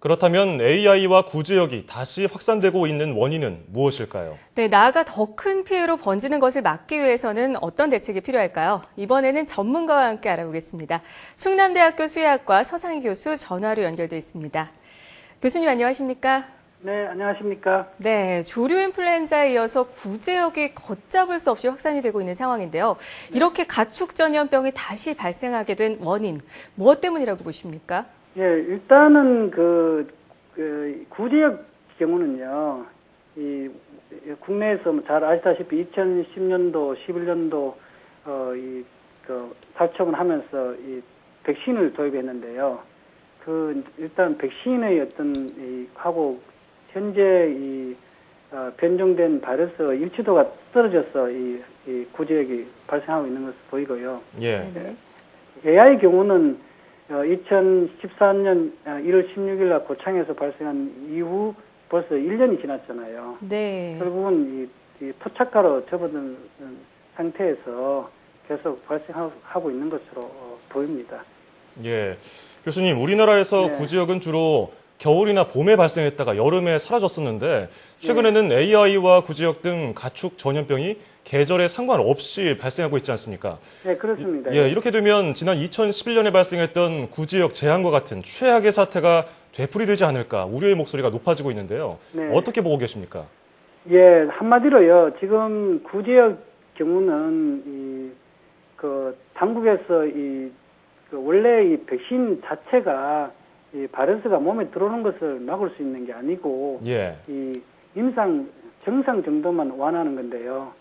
그렇다면 AI와 구제역이 다시 확산되고 있는 원인은 무엇일까요? 네, 나아가 더 큰 피해로 번지는 것을 막기 위해서는 어떤 대책이 필요할까요? 이번에는 전문가와 함께 알아보겠습니다. 충남대학교 수의학과 서상희 교수 전화로 연결돼 있습니다. 교수님 안녕하십니까? 네, 안녕하십니까? 네, 조류 인플루엔자에 이어서 구제역이 걷잡을 수 없이 확산이 되고 있는 상황인데요. 이렇게 가축 전염병이 다시 발생하게 된 원인, 무엇 때문이라고 보십니까? 예, 일단은 구제역 경우는요, 국내에서 잘 아시다시피 2010년도, 11년도, 살처분 하면서 백신을 도입했는데요. 일단 백신의 하고, 현재 변종된 바이러스 일치도가 떨어져서 이 구제역이 발생하고 있는 것으로 보이고요. 예. 네네. AI 경우는 2014년 1월 16일 날 고창에서 발생한 이후 벌써 1년이 지났잖아요. 네. 결국은 이 토착가로 접어든 상태에서 계속 발생하고 있는 것으로 보입니다. 예. 교수님, 우리나라에서 네. 구제역은 주로 겨울이나 봄에 발생했다가 여름에 사라졌었는데 최근에는 AI와 구제역 등 가축 전염병이 계절에 상관없이 발생하고 있지 않습니까? 네, 그렇습니다. 예, 이렇게 되면 지난 2011년에 발생했던 구제역 재앙과 같은 최악의 사태가 되풀이되지 않을까 우려의 목소리가 높아지고 있는데요. 네. 어떻게 보고 계십니까? 예, 한마디로요. 지금 구제역 경우는 당국에서 원래 이 백신 자체가 이 바이러스가 몸에 들어오는 것을 막을 수 있는 게 아니고 예. 이 정상 정도만 완화하는 건데요.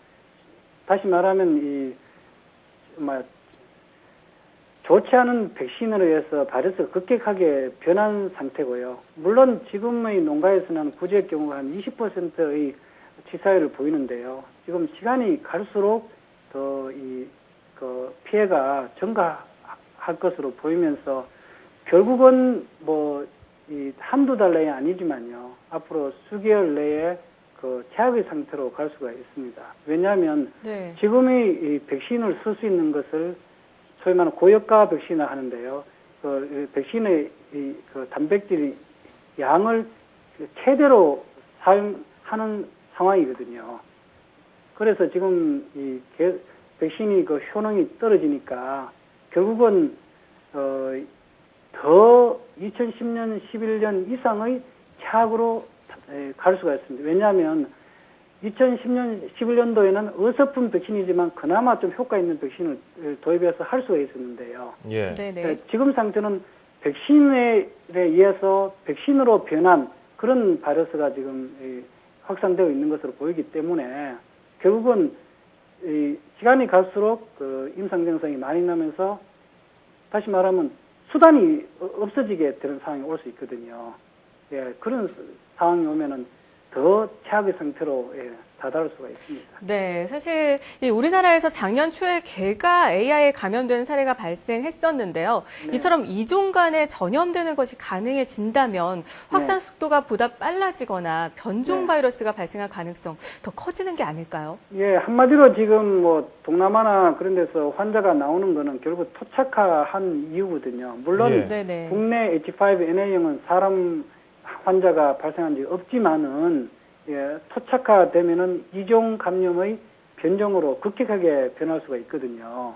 다시 말하면 좋지 않은 백신으로 해서 바이러스가 급격하게 변한 상태고요. 물론 지금의 농가에서는 구제역 경우가 한 20%의 치사율을 보이는데요. 지금 시간이 갈수록 더 피해가 증가할 것으로 보이면서 결국은 한두 달 내에 아니지만요. 앞으로 수개월 내에 최악의 상태로 갈 수가 있습니다. 왜냐하면 네. 지금의 이 백신을 쓸 수 있는 것을 소위 말하는 고효과 백신을 하는데요. 백신의 단백질 양을 최대로 사용하는 상황이거든요. 그래서 지금 백신이 효능이 떨어지니까 결국은 더 2010년, 11년 이상의 최악으로 갈 수가 있습니다. 왜냐하면 2010년, 11년도에는 어설픈 백신이지만 그나마 좀 효과 있는 백신을 도입해서 할 수가 있었는데요. 예. 네네. 지금 상태는 백신에 의해서 백신으로 변한 그런 바이러스가 지금 확산되어 있는 것으로 보이기 때문에 결국은 시간이 갈수록 임상 증상이 많이 나면서 다시 말하면 수단이 없어지게 되는 상황이 올 수 있거든요. 예, 그런 상황이 오면은 더 최악의 상태로 다다를 수가 있습니다. 네, 사실 우리나라에서 작년 초에 개가 AI에 감염된 사례가 발생했었는데요. 네. 이처럼 이종 간에 전염되는 것이 가능해진다면 확산 속도가 보다 빨라지거나 변종 네. 바이러스가 발생할 가능성 더 커지는 게 아닐까요? 예, 한마디로 지금 동남아나 그런 데서 환자가 나오는 거는 결국 토착화한 이유거든요. 물론 예. 네네. 국내 H5N1형은 사람 환자가 발생한 적이 없지만은 토착화되면은 이종 감염의 변종으로 급격하게 변할 수가 있거든요.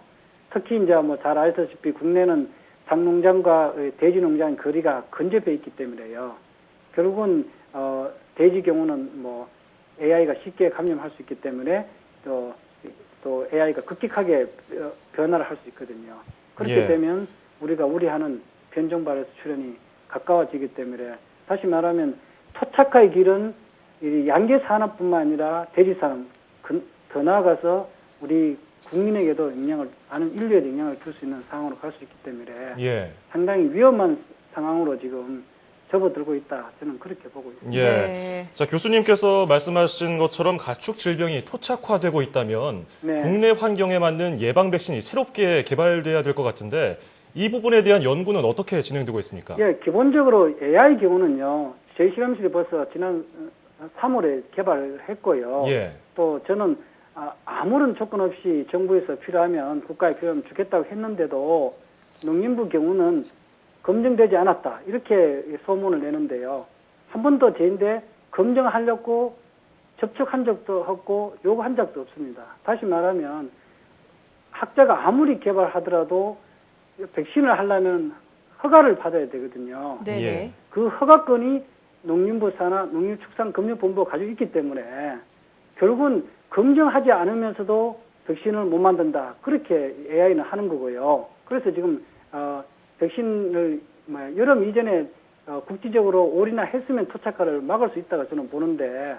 특히 이제 잘 아시다시피 국내는 닭농장과 돼지농장 거리가 근접해 있기 때문에요. 결국은 돼지 경우는 AI가 쉽게 감염할 수 있기 때문에 또 AI가 급격하게 변화를 할 수 있거든요. 그렇게 예. 되면 우리가 우려하는 변종 바이러스 출현이 가까워지기 때문에 다시 말하면 토착화의 길은 양계 산업뿐만 아니라 돼지 산업 더 나아가서 우리 국민에게도 많은 인류에도 영향을 줄 수 있는 상황으로 갈 수 있기 때문에 예. 상당히 위험한 상황으로 지금 접어들고 있다. 저는 그렇게 보고 있습니다. 예. 네. 자, 교수님께서 말씀하신 것처럼 가축 질병이 토착화되고 있다면 네. 국내 환경에 맞는 예방 백신이 새롭게 개발돼야 될 것 같은데 이 부분에 대한 연구는 어떻게 진행되고 있습니까? 예, 기본적으로 AI 경우는요. 저희 실험실이 벌써 지난 3월에 개발을 했고요. 예. 또 저는 아무런 조건 없이 정부에서 필요하면 국가에 필요하면 주겠다고 했는데도 농림부 경우는 검증되지 않았다. 이렇게 소문을 내는데요. 한 번도 제인데 검증하려고 접촉한 적도 없고 요구한 적도 없습니다. 다시 말하면 학자가 아무리 개발하더라도 백신을 하려면 허가를 받아야 되거든요. 네네. 예. 그 허가권이 농림부 산하 농림축산검증본부가 가지고 있기 때문에 결국은 검증하지 않으면서도 백신을 못 만든다. 그렇게 AI는 하는 거고요. 그래서 지금 백신을 여름 이전에 국지적으로 올인화 했으면 토착화를 막을 수 있다고 저는 보는데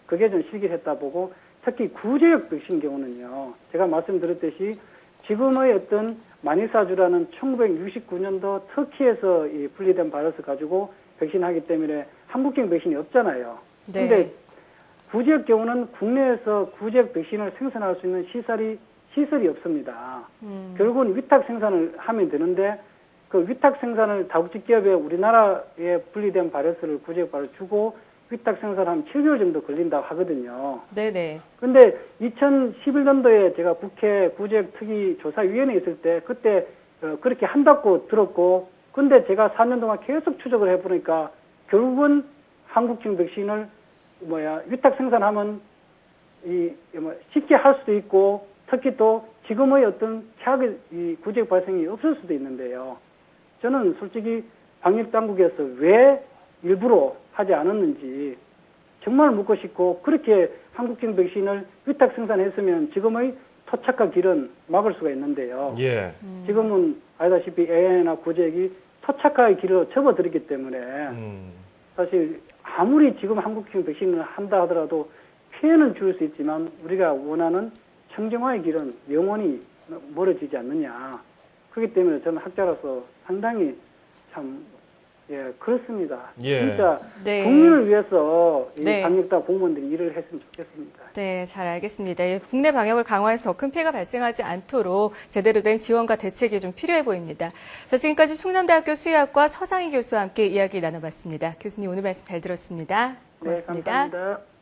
그게 좀 실기했다 보고 특히 구제역 백신 경우는요. 제가 말씀드렸듯이 지금의 어떤 마니사주라는 1969년도 터키에서 이 분리된 바이러스 가지고 백신하기 때문에 한국형 백신이 없잖아요. 네. 근데 구제역 경우는 국내에서 구제역 백신을 생산할 수 있는 시설이 없습니다. 결국은 위탁 생산을 하면 되는데 그 위탁 생산을 다국적 기업에 우리나라에 분리된 바이러스를 구제역 바이러스 주고 위탁 생산하면 7개월 정도 걸린다고 하거든요. 네네. 근데 2011년도에 제가 국회 구제역 특위 조사위원회에 있을 때 그때 그렇게 한다고 들었고 근데 제가 4년 동안 계속 추적을 해보니까 결국은 한국형 백신을 위탁 생산하면 쉽게 할 수도 있고 특히 또 지금의 어떤 최악의 이 구제역 발생이 없을 수도 있는데요. 저는 솔직히 방역 당국에서 왜 일부러 하지 않았는지 정말 묻고 싶고 그렇게 한국형 백신을 위탁 생산했으면 지금의 토착화 길은 막을 수가 있는데요. 예. 지금은 알다시피 AI나 구제역이 토착화의 길을 접어들었기 때문에 사실 아무리 지금 한국형 백신을 한다 하더라도 피해는 줄 수 있지만 우리가 원하는 청정화의 길은 영원히 멀어지지 않느냐. 그렇기 때문에 저는 학자로서 상당히 참 그렇습니다. 예. 진짜 네. 국민을 위해서 이 네. 방역당 공무원들이 일을 했으면 좋겠습니다. 네, 잘 알겠습니다. 국내 방역을 강화해서 더 큰 피해가 발생하지 않도록 제대로 된 지원과 대책이 좀 필요해 보입니다. 자, 지금까지 충남대학교 수의학과 서상희 교수와 함께 이야기 나눠봤습니다. 교수님 오늘 말씀 잘 들었습니다. 고맙습니다. 네, 감사합니다.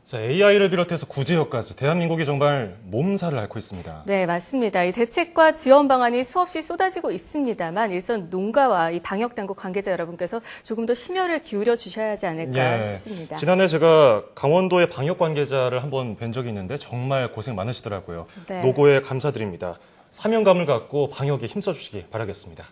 자, AI를 비롯해서 구제역까지 대한민국이 정말 몸살을 앓고 있습니다. 네, 맞습니다. 이 대책과 지원 방안이 수없이 쏟아지고 있습니다만 일선 농가와 이 방역당국 관계자 여러분께서 조금 더 심혈을 기울여 주셔야 하지 않을까 예. 싶습니다. 지난해 제가 강원도의 방역 관계자를 한번 뵌 적이 있는데 정말 고생 많으시더라고요. 네. 노고에 감사드립니다. 사명감을 갖고 방역에 힘써주시기 바라겠습니다.